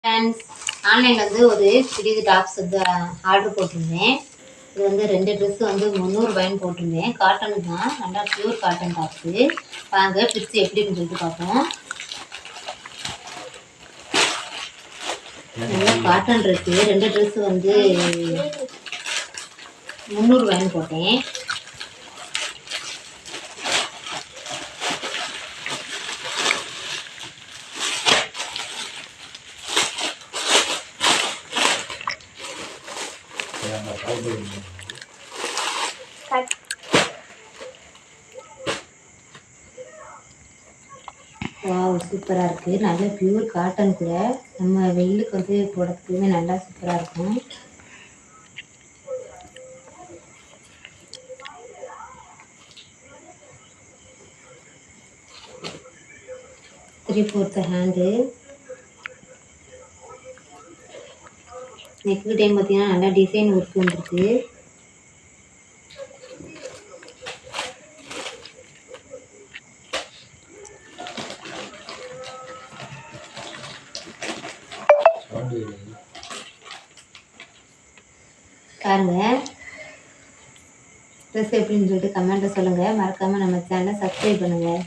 Friends, ஆன்லைனில் வந்து ஒரு சுடிதார் டாப்ஸ் வந்து ஆர்டர் போட்டிருந்தேன். இது வந்து 2 ட்ரெஸ்ஸு வந்து 300 ரூபாய்ன்னு போட்டிருந்தேன். காட்டன் தான், நல்லா பியூர் காட்டன் டாப்ஸு. வாங்க பிரித்து எப்படின்னு சொல்லிட்டு பார்ப்போம். நல்லா காட்டன் ட்ரெஸ்ஸு. 2 ட்ரெஸ்ஸு வந்து 300 ரூபாய்ன்னு போட்டேன். வாவ், சூப்பராக இருக்குது. நல்ல பியூர் காட்டன் கூட. நம்ம வெயிலுக்கு வந்து போடுறதுக்குமே நல்லா சூப்பராக இருக்கும். Three fourth hand. Neck time பார்த்தீங்கன்னா நல்லா டிசைன் ஒர்க் வந்துருக்கு. பாருங்க, ட்ரெஸ் எப்படின்னு சொல்லிட்டு கமெண்ட்டில் சொல்லுங்கள். மறக்காமல் நம்ம சேனலை சப்ஸ்கிரைப் பண்ணுங்கள்.